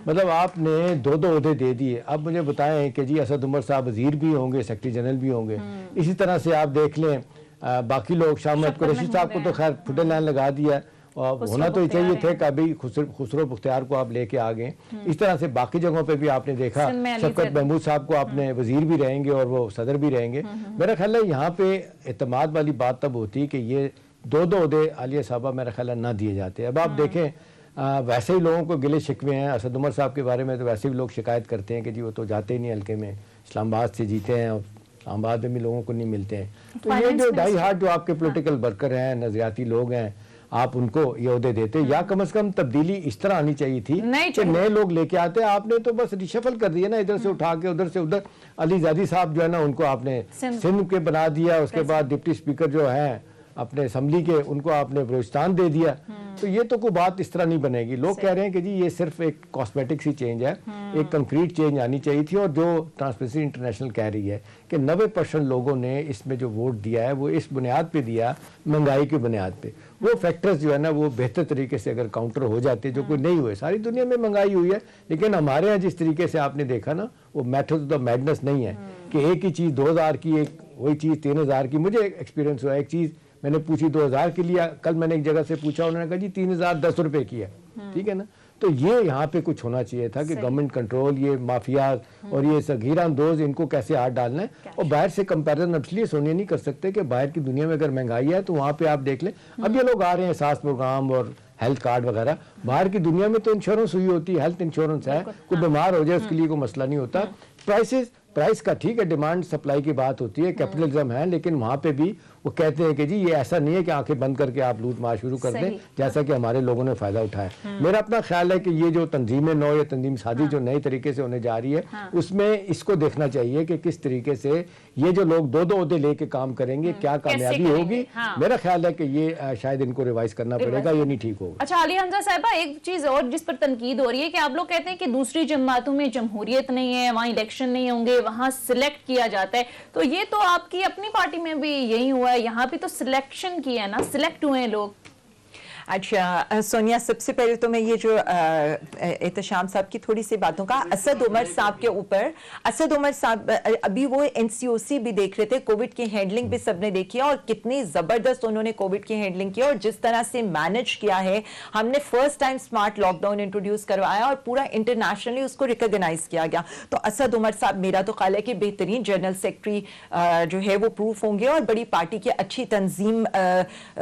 मतलब आपने 2-2 ओहदे दे दिए। अब मुझे बताएं कि जी असद उमर साहब वजीर भी होंगे, सेक्रेटरी जनरल भी होंगे, इसी तरह से आप देख लें बाकी लोग, शाह महमूद कुरैशी साहब को तो खैर फुटे लाइन लगा दिया, और होना तो चाहिए थे कि अभी खुसरो पुख्तियार को आप लेके आ गए। इस तरह से बाकी जगहों पे भी आपने देखा, शफकत महमूद साहब को आपने वजीर भी रहेंगे और वो सदर भी रहेंगे। मेरा ख्याल है यहाँ पे एतमाद वाली बात तब होती कि ये 2-2 ओहदे आलिया साहबा मेरा ख्याल है ना दिए जाते। अब आप देखें वैसे ही लोगों को गिले शिकवे हैं असद उमर साहब के बारे में, तो वैसे भी लोग शिकायत करते हैं कि जी वो तो जाते ही नहीं हल्के में, इस्लामाबाद से जीते हैं और इस्लामाबाद में भी लोगों को नहीं मिलते हैं। तो ये जो डाई हार्ट जो आपके पोलिटिकल वर्कर हैं, नजरियाती लोग हैं, आप उनको ये ओहदे देते, या कम से कम तब्दीली इस तरह आनी चाहिए थी कि नए लोग लेके आते। आपने तो बस रिशफल कर दिया ना, इधर से उठा के उधर से उधर। अली जादी साहब जो है ना उनको आपने सिंध के बना दिया, उसके बाद डिप्टी स्पीकर जो है अपने असम्बली के उनको आपने बलूचिस्तान दे दिया। तो ये तो कोई बात इस तरह नहीं बनेगी। लोग कह रहे हैं कि जी ये सिर्फ एक कॉस्मेटिक सी चेंज है, एक कंक्रीट चेंज आनी चाहिए थी। और जो ट्रांसपेरेंसी इंटरनेशनल कह रही है कि 90% लोगों ने इसमें जो वोट दिया है वो इस बुनियाद पे दिया, महंगाई की बुनियाद पे। वो फैक्टर्स जो है ना वो बेहतर तरीके से अगर काउंटर हो जाते, जो कोई नहीं हुए, सारी दुनिया में महंगाई हुई है, लेकिन हमारे यहाँ जिस तरीके से आपने देखा ना वो मेथड ऑफ द मैडनेस नहीं है कि एक ही चीज़ 2000 की, एक वही चीज़ 3000 की। मुझे एक्सपीरियंस हुआ, एक चीज़ मैंने पूछी 2000 की लिया, कल मैंने एक जगह से पूछा, उन्होंने कहा जी 3010 रुपए की है, ठीक है ना। तो ये यहाँ पे कुछ होना चाहिए था कि गवर्नमेंट कंट्रोल, ये माफिया और ये सगीर अंदोज, इनको कैसे हाथ डालना है। और बाहर से कंपैरिजन इसलिए सोनिया नहीं कर सकते कि बाहर की दुनिया में अगर महंगाई है तो वहाँ पे आप देख लें, अब ये लोग आ रहे हैं सास प्रोग्राम और हेल्थ कार्ड वगैरह, बाहर की दुनिया में तो इंश्योरेंस हुई होती है, हेल्थ इंश्योरेंस है, कोई बीमार हो जाए उसके लिए कोई मसला नहीं होता। प्राइस का ठीक है, डिमांड सप्लाई की बात होती है, कैपिटलिज्म है, लेकिन वहाँ पे भी वो कहते हैं कि जी ये ऐसा नहीं है कि आंखें बंद करके आप लूट मार शुरू कर दें, जैसा कि हमारे लोगों ने फायदा उठाया। मेरा अपना ख्याल है कि ये जो तंजीम नौ या तंजीम साजी जो नए तरीके से होने जा रही है, उसमें इसको देखना चाहिए कि किस तरीके से ये जो लोग दो ओहदे लेके काम करेंगे, क्या कामयाबी होगी। मेरा ख्याल है कि ये शायद इनको रिवाइज करना पड़ेगा, ये नहीं ठीक होगा। अच्छा आलिया हमजा साहिबा, एक चीज और जिस पर तनकीद हो रही है कि आप लोग कहते हैं कि दूसरी जमातों में जमहूरियत नहीं है, वहाँ इलेक्शन नहीं होंगे, वहाँ सिलेक्ट किया जाता है, तो ये तो आपकी अपनी पार्टी में भी यही हुआ है, यहाँ पे तो सिलेक्शन किया है ना, सिलेक्ट हुए हैं लोग। अच्छा सोनिया, सबसे पहले तो मैं ये जो एहतशाम साहब की थोड़ी सी बातों का, असद उमर साहब के ऊपर, असद उमर साहब अभी वो एनसीओसी भी देख रहे थे, कोविड की हैंडलिंग भी सबने देखी और कितनी जबरदस्त उन्होंने कोविड की हैंडलिंग की और जिस तरह से मैनेज किया है। हमने first time smart lockdown introduce करवाया और पूरा इंटरनेशनली उसको रिकॉग्नाइज किया गया। तो असद उमर साहब मेरा तो ख्याल है कि बेहतरीन जनरल सेक्रेटरी जो है वो प्रूफ होंगे और बड़ी पार्टी की अच्छी तंजीम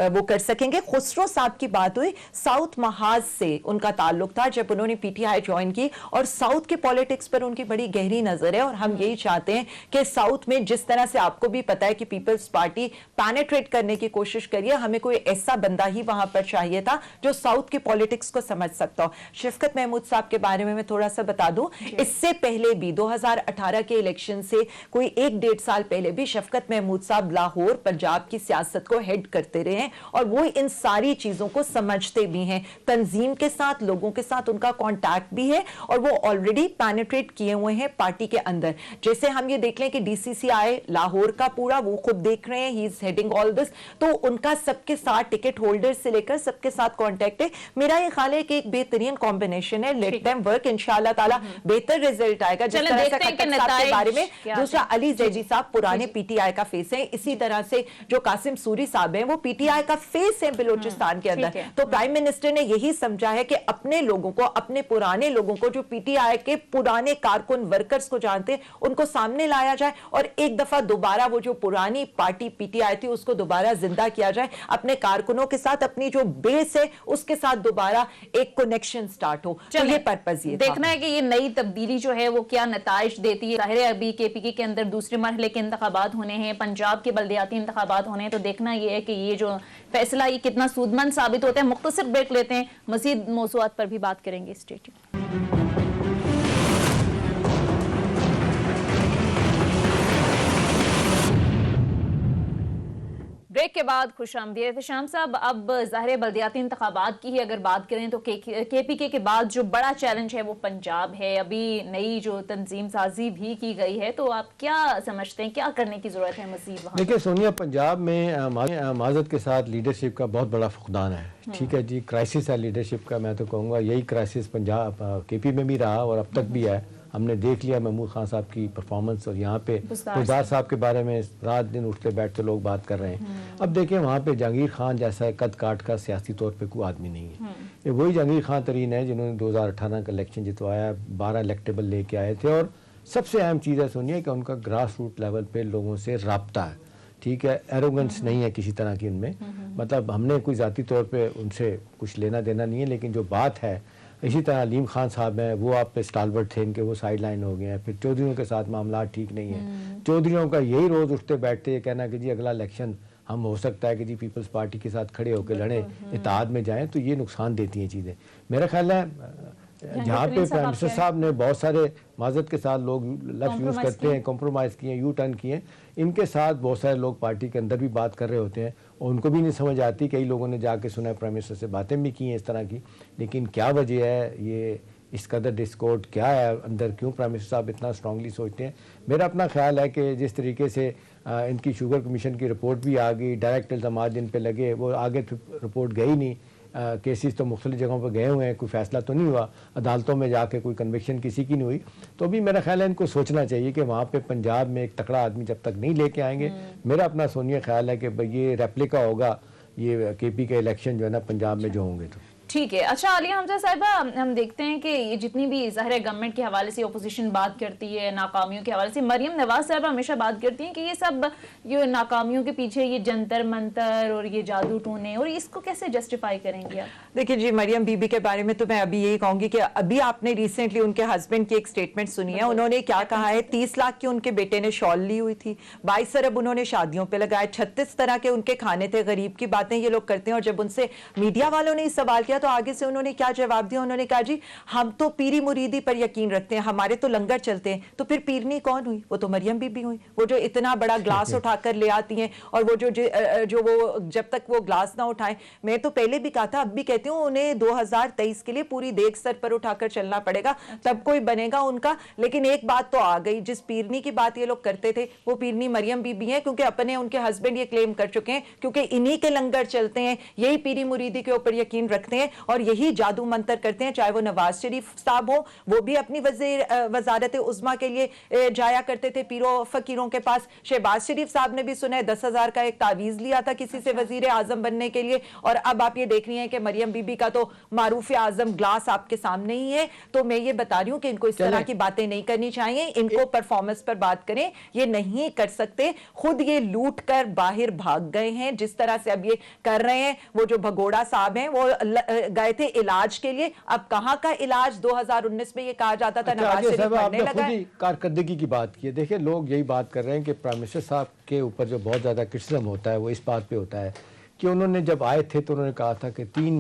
वो कर सकेंगे। खुसरो साहब की बात हुई, साउथ महाज से उनका ताल्लुक था जब उन्होंने पीटीआई ज्वाइन की और साउथ के पॉलिटिक्स पर उनकी बड़ी गहरी नजर है और हम यही चाहते हैं कि साउथ में जिस तरह से आपको भी पता है कि पीपल्स पार्टी पैनेट्रेट करने की कोशिश करिए, हमें कोई ऐसा बंदा ही वहां पर चाहिए था जो साउथ के पॉलिटिक्स को समझ सकता हो। शफकत महमूद साहब के बारे में मैं थोड़ा सा बता दूं, इससे पहले भी 2018 के इलेक्शन से कोई 1-1.5 साल पहले भी शफकत महमूद साहब लाहौर पंजाब की सियासत को हेड करते रहे हैं और वो इन सारी चीजों को समझते भी हैं। तंजीम के साथ, लोगों के साथ उनका कांटेक्ट भी है और वो ऑलरेडी पैनेट्रेट किए हुए हैं पार्टी के अंदर। जैसे हम ये देख लें कि डीसीसीआई लाहौर का पूरा वो खुद देख रहे हैं, he is heading all this, तो उनका सबके साथ टिकट होल्डर से लेकर सबके साथ कांटेक्ट है। मेरा ये ख्याल है कि एक बेहतरीन कॉम्बिनेशन है, लेट देम वर्क, इंशाल्लाह ताला बेहतर रिजल्ट आएगा। जिस तरह से खट्टर साहब के बारे में, दूसरा अली जैदी साहब पुराने पीटीआई का फेस है, इसी तरह से जो कासिम सूरी साहब हैं वो पीटीआई का फेस है बलूचिस्तान के अंदर। तो प्राइम मिनिस्टर ने यही समझा है कि अपने लोगों को, अपने पुराने लोगों को जो पीटीआई के पुराने कारकुन वर्कर्स को जानते हैं उनको सामने लाया जाए और एक दफा दोबारा वो जो पुरानी पार्टी पीटीआई थी उसको दोबारा जिंदा किया जाए, अपने कारकुनों के साथ, अपनी जो बेस है उसके साथ दोबारा एक कनेक्शन स्टार्ट हो। तो ये पर्पस ये देखना है कि ये नई तब्दीली जो है वो क्या नताइज देती है। जाहिर है अभी केपीके के अंदर दूसरे मरहले के इंतखाबात होने हैं, पंजाब के बल्दियाती इंतखाबात होने हैं, तो देखना ये है कि ये जो फैसला ये कितना सूदमंद साबित होता है। मुख्तसर ब्रेक लेते हैं, मजीद मौज़ूआत पर भी बात करेंगे। Stay tuned. ब्रेक के बाद खुशामदीद शाम साहब। अब ज़ाहिर बल्दियाती इंतखाबात की ही अगर बात करें तो केपीके के बाद जो बड़ा चैलेंज है वो पंजाब है। अभी नई जो तंजीम साजी भी की गई है, तो आप क्या समझते हैं क्या करने की जरूरत है मजीद वहाँ? देखिए सोनिया, पंजाब में माजत के साथ लीडरशिप का बहुत बड़ा फुकदान है। ठीक है जी, क्राइसिस है लीडरशिप का। मैं तो कहूँगा यही क्राइसिस पंजाब केपी में भी रहा और अब तक भी है। हमने देख लिया महमूद खान साहब की परफॉर्मेंस और यहाँ पे गुलजार साहब के बारे में रात दिन उठते बैठते लोग बात कर रहे हैं। अब देखिए वहाँ पे जहांगीर खान जैसा कद काट का सियासी तौर पे कोई आदमी नहीं है। ये वही जहांगीर खान तरीन है जिन्होंने 2018 का इलेक्शन जितवाया, 12 इलेक्टेबल लेके आए थे और सबसे अहम चीज़ है सुनिए कि उनका ग्रास रूट लेवल पे लोगों से राब्ता है। ठीक है, एरोगेंस नहीं है किसी तरह की उनमें, मतलब हमने कोई ज़ाती तौर पे उनसे कुछ लेना देना नहीं है, लेकिन जो बात है इसी तरह अलीम खान साहब हैं, वो आप पे स्टालवर्ट थे इनके, वो साइड लाइन हो गए हैं। फिर चौधरीयों के साथ मामला ठीक नहीं है। चौधरीयों का यही रोज़ उठते बैठते ये कहना कि जी अगला इलेक्शन हम हो सकता है कि जी पीपल्स पार्टी के साथ खड़े होकर लड़ें, इत्तेहाद में जाएं, तो ये नुकसान देती हैं चीज़ें। मेरा ख्याल है जहाँ पे प्राइम मिनिस्टर साहब ने बहुत सारे माजत के साथ लोग लफ्ज़ यूज़ करते हैं, कॉम्प्रोमाइज़ किए, यू टर्न किए, इनके साथ बहुत सारे लोग पार्टी के अंदर भी बात कर रहे होते हैं और उनको भी नहीं समझ आती। कई लोगों ने जाके सुना है, प्राइम मिनिस्टर से बातें भी की हैं इस तरह की, लेकिन क्या वजह है ये इस कदर डिस्कॉर्ड क्या है अंदर, क्यों प्राइम मिनिस्टर साहब इतना स्ट्रांगली सोचते हैं? मेरा अपना ख्याल है कि जिस तरीके से इनकी शुगर कमीशन की रिपोर्ट भी आ गई, डायरेक्ट इल्ज़ामात जिन पे लगे वो आगे रिपोर्ट गई नहीं, केसेस तो मुख्तलिफ जगहों पर गए हुए हैं, कोई फैसला तो नहीं हुआ, अदालतों में जाके कोई कन्विक्शन किसी की नहीं हुई। तो अभी मेरा ख्याल है इनको सोचना चाहिए कि वहाँ पे पंजाब में एक तकड़ा आदमी जब तक नहीं लेके आएंगे, मेरा अपना सोनिया ख्याल है कि ये रेप्लिका होगा ये केपी के इलेक्शन जो है ना पंजाब में जो होंगे। तो ठीक है। अच्छा आलिया हमजा साहिबा, हम देखते हैं कि ये जितनी भी ज़ाहिर है गवर्नमेंट के हवाले से अपोजिशन बात करती है, नाकामियों के हवाले से मरियम नवाज साहिबा हमेशा बात करती हैं कि ये सब ये नाकामियों के पीछे ये जंतर मंतर और ये जादू टोने, और इसको कैसे जस्टिफाई करेंगे आप? देखिए जी, मरियम बीबी के बारे में तो मैं अभी यही कहूंगी कि अभी आपने रिसेंटली उनके हस्बैंड की एक स्टेटमेंट सुनी है। उन्होंने क्या कहा है, 30 लाख की उनके बेटे ने शॉल ली हुई थी, 22 अरब उन्होंने शादियों पे लगाए, 36 तरह के उनके खाने थे, गरीब की बातें ये लोग करते हैं। और जब उनसे मीडिया वालों ने सवाल किया तो आगे से उन्होंने क्या जवाब दिया, उन्होंने कहा जी हम तो पीरी मुरीदी पर यकीन रखते हैं, हमारे तो लंगर चलते हैं। तो फिर पीरनी कौन हुई? वो तो मरियम बीबी हुई, वो जो इतना बड़ा ग्लास उठाकर ले आती हैं, और वो जो वो जब तक वो ग्लास ना उठाएं, मैं तो पहले भी कहा था, अब भी कहती हूँ, उन्हें 2023 के लिए पूरी देख सर पर उठाकर चलना पड़ेगा, तब कोई बनेगा उनका। लेकिन एक बात तो आ गई, जिस पीरनी की बात ये लोग करते थे वो पीरनी मरियम बीबी है, क्योंकि अपने उनके हस्बैंड ये क्लेम कर चुके हैं, क्योंकि इन्हीं के लंगर चलते हैं, यही पीरी मुरीदी के ऊपर यकीन रखते हैं और यही जादू मंतर करते हैं। चाहे वो नवाज शरीफ साहब हो, वो भी अपनी वजारत उज़्मा के लिए जाया करते थे पीरों फकीरों के पास। शहबाज शरीफ साहब ने भी सुना है 10,000 का एक तावीज लिया था किसी से वजीर आजम बनने के लिए, और अब आप ये देख रही हैं कि मरियम बीबी का तो मारूफ आजम ग्लास आपके सामने ही है। तो मैं ये बता रही हूँ कि इनको इस तरह की बातें नहीं करनी चाहिए, इनको परफॉर्मेंस पर बात करें, ये नहीं कर सकते। खुद ये लूट कर बाहर भाग गए हैं, जिस तरह से अब ये कर रहे हैं। वो जो भगोड़ा साहब हैं वो गए थे इलाज के लिए, अब कहां का इलाज? 2019 में ये कहा जाता था नवाज शरीफ पढ़ने लगा है। कारकर्दगी की बात की है। देखिए लोग यही बात कर रहे हैं कि प्राइम मिनिस्टर साहब के ऊपर जो बहुत ज्यादा क्रिटिसिज्म होता है वो इस बात पे होता है कि उन्होंने जब आए थे तो उन्होंने कहा था कि 3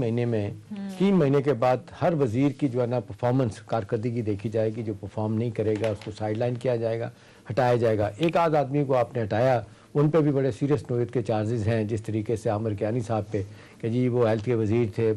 महीने के बाद हर वजीर की जो है ना परफॉर्मेंस कारकर्दगी देखी जाएगी, जो परफॉर्म नहीं करेगा उसको साइडलाइन किया जाएगा, हटाया जाएगा। एक आध आदमी को आपने हटाया, उन पर भी बड़े सीरियस नोयत के चार्जेस हैं, जिस तरीके से आमिर कियानी साहब पे कि जी वो हेल्थ के वजीर थे,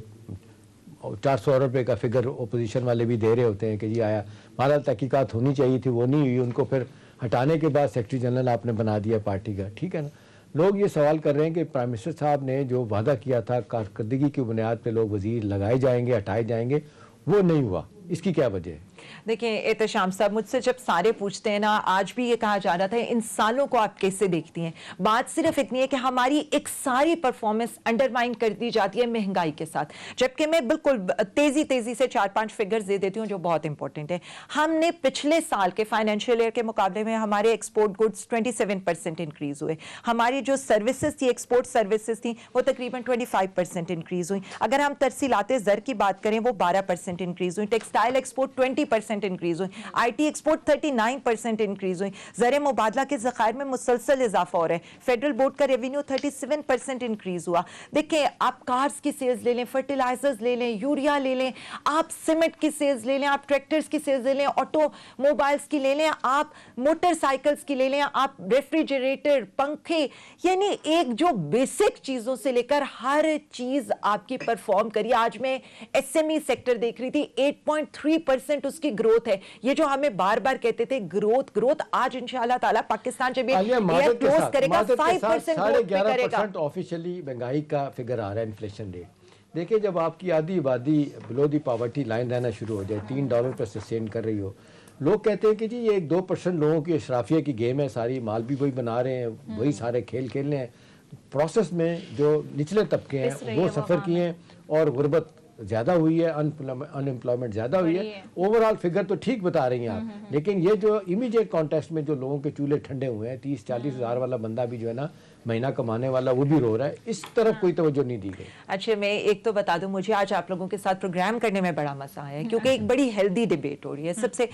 400 रुपये का फिगर अपोजिशन वाले भी दे रहे होते हैं कि जी आया, हमारा तहकीकात होनी चाहिए थी, वो नहीं हुई, उनको फिर हटाने के बाद सेक्रेटरी जनरल आपने बना दिया पार्टी का। ठीक है ना, लोग ये सवाल कर रहे हैं कि प्राइम मिनिस्टर साहब ने जो वादा किया था कारकर्दगी की बुनियाद पे लोग वजीर लगाए जाएंगे, हटाए जाएंगे, वो नहीं हुआ, इसकी क्या वजह है? देखिए एहतशाम साहब, मुझसे जब सारे पूछते हैं ना, आज भी ये कहा जा रहा था इन सालों को आप कैसे देखती हैं, बात सिर्फ इतनी है कि हमारी एक सारी परफॉर्मेंस अंडरमाइन कर दी जाती है महंगाई के साथ। जबकि मैं बिल्कुल तेजी से 4-5 फिगर्स दे देती हूँ जो बहुत इंपॉर्टेंट है। हमने पिछले साल के फाइनेंशियल ईयर के मुकाबले में हमारे एक्सपोर्ट गुड्स 27% इंक्रीज हुए, हमारी जो सर्विसेज थी, एक्सपोर्ट सर्विसेज थी, वो तकरीबन 25% इंक्रीज हुई। अगर हम तरसीलाते ज़र की बात करें वो 12% इंक्रीज हुई, टेक्सटाइल एक्सपोर्ट 20% इंक्रीज हुई, आईटी एक्सपोर्ट 39% इंक्रीज हुई, ज़र मुबादला के ज़खायर में मुसलसल इजाफा हो रहा है, फेडरल बोर्ड का रेवेन्यू 37% इंक्रीज हुआ। देखिए आप कार्स की सेल्स ले लें, फर्टिलाइजर्स ले लें, यूरिया ले लें, आप सीमेंट की सेल्स ले लें, आप ट्रैक्टर्स की सेल्स ले लें, ऑटोमोबाइल्स की ले लें, आप मोटरसाइकिल्स की ले लें, आप रेफ्रिजरेटर, पंखे, यानी एक जो बेसिक चीजों से लेकर हर चीज आपकी परफॉर्म करी। आज मैं एसएमई सेक्टर देख रही थी, 8.3% उसकी ग्रोथ है। ये जो हमें बार बार कहते थे ग्रोथ, आज इंशाल्लाह ताला पाकिस्तान जब ये क्लोज करेगा 5% ग्रोथ पे करेगा। ऑफिशियली महंगाई का फिगर आ रहा है, इन्फ्लेशन रेट। देखिए जब आपकी आधी आबादी बिलो दी पॉवर्टी लाइन रहना शुरू हो जाए, $3 पर सस्टेन कर रही हो, लोग कहते हैं कि जी ये 1-2% लोगों की अशराफिया की गेम है, सारी माल भी वही बना रहे हैं, वही सारे खेल खेल रहे हैं। प्रोसेस में जो निचले तबके हैं वो सफ़र किए हैं और गुर्बत ज़्यादा हुई है, अनएम्प्लॉयमेंट ज़्यादा हुई है। ओवरऑल फिगर तो ठीक बता रही हैं आप, लेकिन ये जो इमीडिएट कॉन्टेक्स्ट में जो लोगों के चूल्हे ठंडे हुए हैं, 30-40 हज़ार वाला बंदा भी जो है ना महीना कमाने वाला, वो भी रो रहा है, इस तरफ कोई तवज्जो नहीं दी गई। अच्छा मैं एक तो बता दूं, मुझे आज आप लोगों के साथ प्रोग्राम करने में बड़ा मजा आया है, क्योंकि एक बड़ी हेल्दी डिबेट हो रही है। सबसे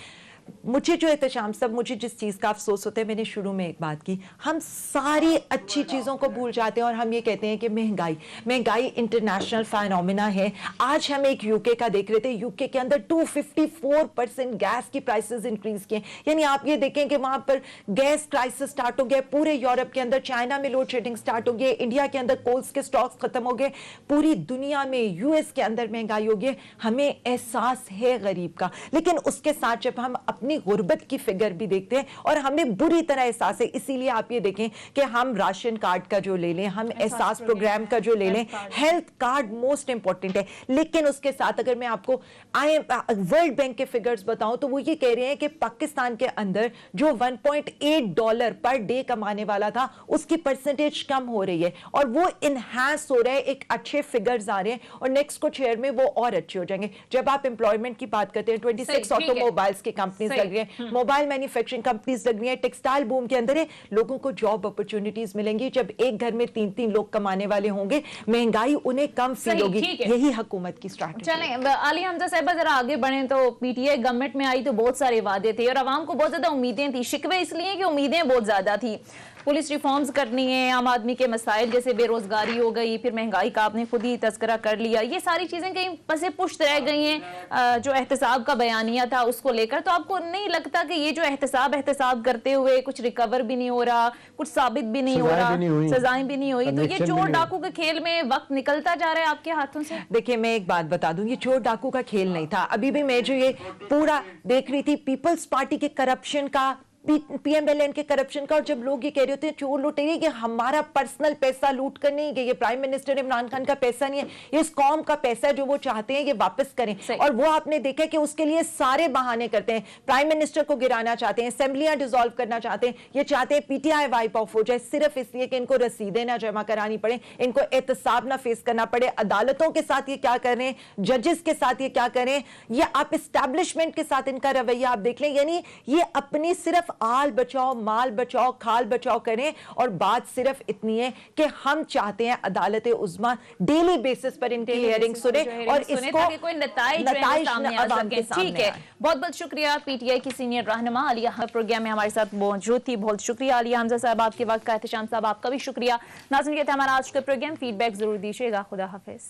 मुझे जो एहतशाम सब, मुझे जिस चीज़ का अफसोस होता है, मैंने शुरू में एक बात की, हम सारी अच्छी चीज़ों को भूल जाते हैं और हम ये कहते हैं कि महंगाई इंटरनेशनल फाइनोमिना है। आज हम एक यूके का देख रहे थे, यूके के अंदर 254% गैस की प्राइसेस इंक्रीज किए, यानी आप ये देखें कि वहां पर गैस क्राइसिस स्टार्ट हो गया पूरे यूरोप के अंदर, चाइना में लोड शेडिंग स्टार्ट हो गई, इंडिया के अंदर कोल्स के स्टॉक्स खत्म हो गए, पूरी दुनिया में यूएस के अंदर महंगाई हो गई। हमें एहसास है गरीब का, लेकिन उसके साथ जब हम अपनी गुर्बत की फिगर भी देखते हैं और हमें बुरी तरह एहसास है। इसीलिए आप ये देखें कि हम राशन कार्ड का जो ले लें, हम एहसास प्रोग्राम का जो ले लें, हेल्थ कार्ड मोस्ट इंपॉर्टेंट है, लेकिन उसके साथ अगर मैं आपको वर्ल्ड बैंक के फिगर्स बताऊं तो वो ये कह रहे हैं कि पाकिस्तान के अंदर जो $1.8 पर डे कमाने वाला था उसकी परसेंटेज कम हो रही है और वो इनहैंस हो रहा है, एक अच्छे फिगर्स आ रहे हैं और नेक्स्ट कुछ ईयर में वो और अच्छे हो जाएंगे। जब आप एम्प्लॉयमेंट की बात करते हैं 26 ऑटोमोबाइल्स की कंपनीज लग रही है, मोबाइल मैन्युफैक्चरिंग कंपनीज लग रही है, टेक्सटाइल बूम के अंदर है, लोगों को जॉब अपॉर्चुनिटीज मिलेंगी। जब एक घर में 3-3 लोग कमाने वाले होंगे, महंगाई उन्हें कम फील होगी। यही हुकूमत की स्ट्रैटेजी। चलें आलिया हमजा साहिबा, जरा आगे बढ़े तो पीटीआई गवर्नमेंट में आई तो बहुत सारे वादे थे और आवाम को बहुत ज्यादा उम्मीदें थी। शिकवे इसलिए कि उम्मीदें बहुत ज्यादा थी, पुलिस रिफॉर्म्स करनी है, आम आदमी के मसाइल जैसे बेरोजगारी हो गई, फिर महंगाई का आपने खुद ही तस्करा कर लिया, ये सारी चीजें कहीं पसे पुष्ट रह गई हैं जो एहतसाब का बयानिया था उसको लेकर। तो आपको नहीं लगता कि ये जो एहतसाब करते हुए कुछ रिकवर भी नहीं हो रहा, कुछ साबित भी नहीं हो रहा, सजाएं भी नहीं हुई, तो ये चोर डाकू के खेल में वक्त निकलता जा रहा है आपके हाथों से? देखिए मैं एक बात बता दूं, ये चोर डाकू का खेल नहीं था। अभी भी मैं जो ये पूरा देख रही थी पीपल्स पार्टी के करप्शन का, पीएमएलएन के करप्शन का, और जब लोग ये कह रहे होते हैं चोर लुटेरे, ये हमारा पर्सनल पैसा लूट कर नहीं गए, ये प्राइम मिनिस्टर इमरान खान का पैसा नहीं है, ये इस कौम का पैसा है जो वो चाहते हैं ये वापस करें। और वो आपने देखा कि उसके लिए सारे बहाने करते हैं, प्राइम मिनिस्टर को गिराना चाहते हैं, असेंबलियां डिसॉल्व करना चाहते हैं, ये चाहते हैं पीटीआई वाइप ऑफ हो जाए सिर्फ इसलिए कि इनको रसीदें ना जमा करानी पड़े, इनको एहतसाब ना फेस करना पड़े। अदालतों के साथ ये क्या कर रहे हैं, जजेस के साथ ये क्या कर रहे हैं, ये आप एस्टैब्लिशमेंट के साथ इनका रवैया आप देख लें, यानी ये अपनी सिर्फ आल बचाओ, माल बचाओ, खाल बचाओ करें। और बात सिर्फ इतनी है कि हम चाहते हैं अदालत उज़्मा डेली बेसिस पर इनकी हियरिंग सुने और इसको कोई नताइज सामने आ सके। ठीक है, बहुत बहुत शुक्रिया पीटीआई की सीनियर रहनुमा आलिया प्रोग्राम में हमारे साथ मौजूद थी। बहुत शुक्रिया आलिया हमजा साहब आपके वक्त का, एहतशाम साहब आपका भी शुक्रिया। नाज़रीन, ये था हमारा आज का प्रोग्राम। फीडबैक जरूर दीजिएगा। खुदा हाफिज।